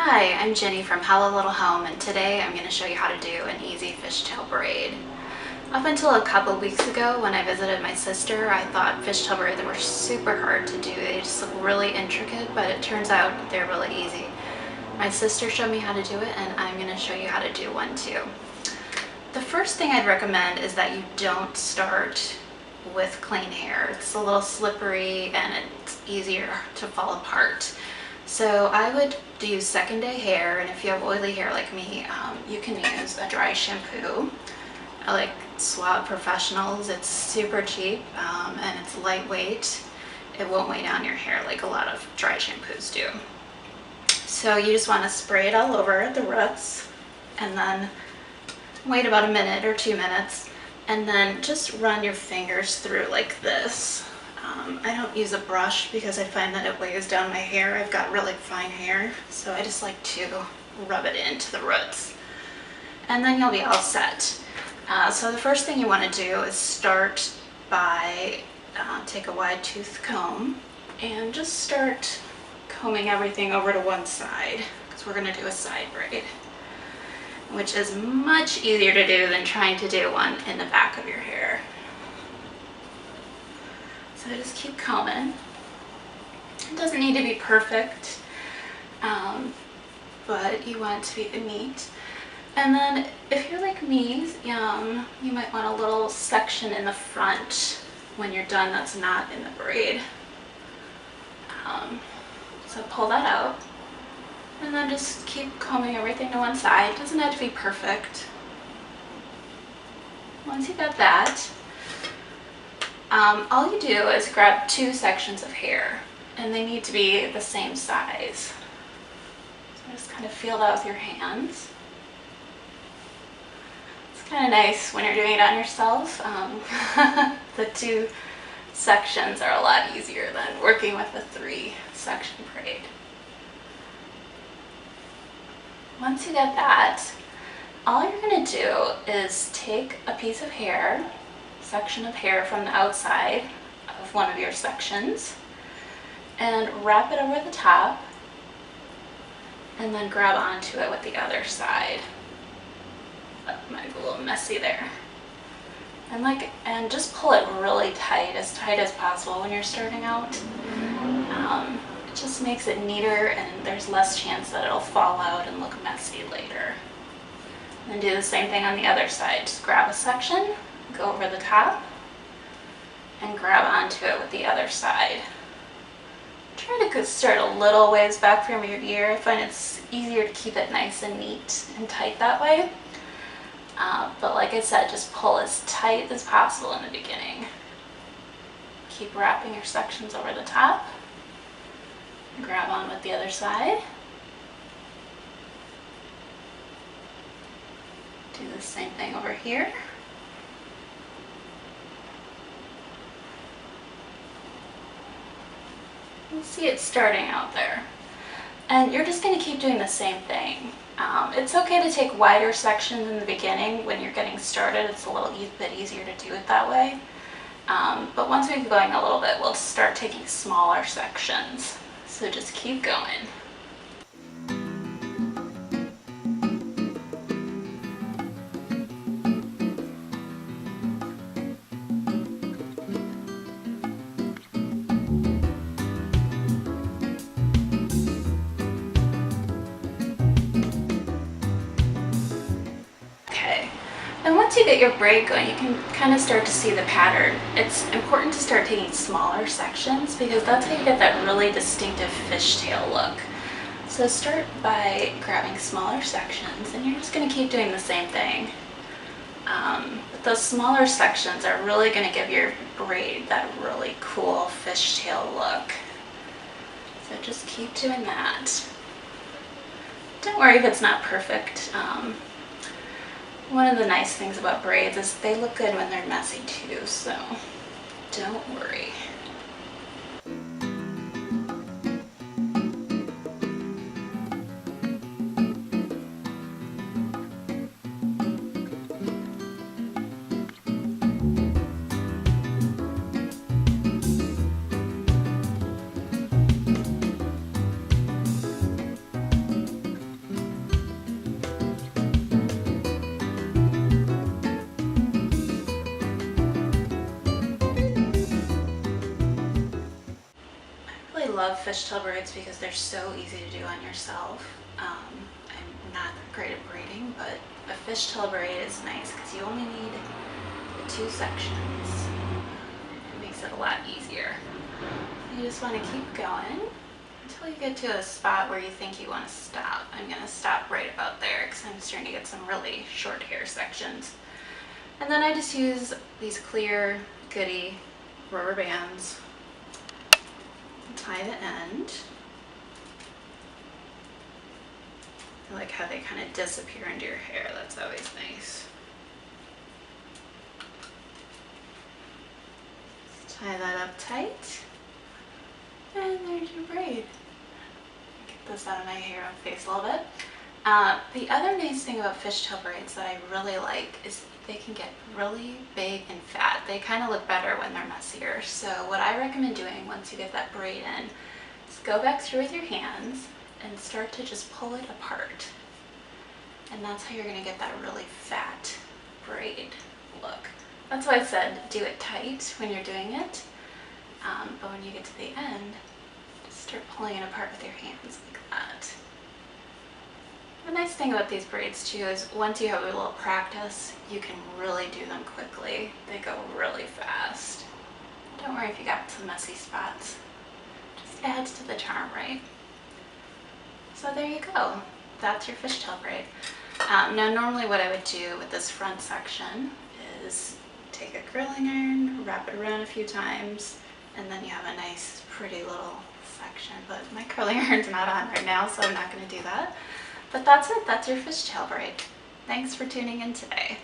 Hi, I'm Jenny from Hello Little Home, and today I'm going to show you how to do an easy fishtail braid. Up until a couple weeks ago when I visited my sister, I thought fishtail braids were super hard to do. They just look really intricate, but it turns out they're really easy. My sister showed me how to do it, and I'm going to show you how to do one too. The first thing I'd recommend is that you don't start with clean hair. It's a little slippery and it's easier to fall apart. So I would do second day hair, and if you have oily hair like me, you can use a dry shampoo. I like Suave Professionals. It's super cheap and it's lightweight. It won't weigh down your hair like a lot of dry shampoos do. So you just want to spray it all over at the roots and then wait about a minute or 2 minutes and then just run your fingers through like this. I don't use a brush because I find that it weighs down my hair. I've got really fine hair, so I just like to rub it into the roots. And then you'll be all set. So the first thing you want to do is start by take a wide tooth comb and just start combing everything over to one side, because we're going to do a side braid, which is much easier to do than trying to do one in the back of your hair. So just keep combing. It doesn't need to be perfect, but you want it to be neat. And then if you're like me, you might want a little section in the front when you're done that's not in the braid. So pull that out and then just keep combing everything to one side. It doesn't have to be perfect. Once you got that, all you do is grab 2 sections of hair, and they need to be the same size. So just kind of feel that with your hands. It's kind of nice when you're doing it on yourself. The 2 sections are a lot easier than working with a 3-section braid. Once you get that, all you're going to do is take a piece of hair, section of hair from the outside of one of your sections, and wrap it over the top and then grab onto it with the other side. That might be a little messy there. And just pull it really tight as possible when you're starting out. It just makes it neater and there's less chance that it'll fall out and look messy later. And do the same thing on the other side. Just grab a section, go over the top, and grab onto it with the other side. Try to start a little ways back from your ear. I find it's easier to keep it nice and neat and tight that way. But like I said, just pull as tight as possible in the beginning. Keep wrapping your sections over the top. Grab on with the other side. Do the same thing over here. You see it starting out there. And you're just going to keep doing the same thing. It's okay to take wider sections in the beginning when you're getting started. It's a little bit easier to do it that way. But once we get going a little bit, we'll start taking smaller sections. So just keep going. And once you get your braid going, you can kind of start to see the pattern. It's important to start taking smaller sections because that's how you get that really distinctive fishtail look. So start by grabbing smaller sections, and you're just going to keep doing the same thing. But those smaller sections are really going to give your braid that really cool fishtail look. So just keep doing that. Don't worry if it's not perfect. One of the nice things about braids is they look good when they're messy too, so don't worry. love fishtail braids because they're so easy to do on yourself. I'm not great at braiding, but a fishtail braid is nice because you only need the 2 sections. It makes it a lot easier. You just want to keep going until you get to a spot where you think you want to stop. I'm going to stop right about there because I'm starting to get some really short hair sections. And then I just use these clear, goody rubber bands, tie the end. I like how they kind of disappear into your hair. That's always nice. Just tie that up tight. And there's your braid. Get this out of my hair and face a little bit. The other nice thing about fishtail braids that I really like is they can get really big and fat. They kind of look better when they're messier. So what I recommend doing once you get that braid in is go back through with your hands and start to just pull it apart. And that's how you're going to get that really fat braid look. That's why I said do it tight when you're doing it. But when you get to the end, just start pulling it apart with your hands like that. The nice thing about these braids too is once you have a little practice, you can really do them quickly. They go really fast. Don't worry if you got some messy spots. Just adds to the charm, right? So there you go. That's your fishtail braid. Now normally what I would do with this front section is take a curling iron, wrap it around a few times, and then you have a nice pretty little section. But my curling iron's not on right now, so I'm not going to do that. But that's it. That's your fishtail braid. Thanks for tuning in today.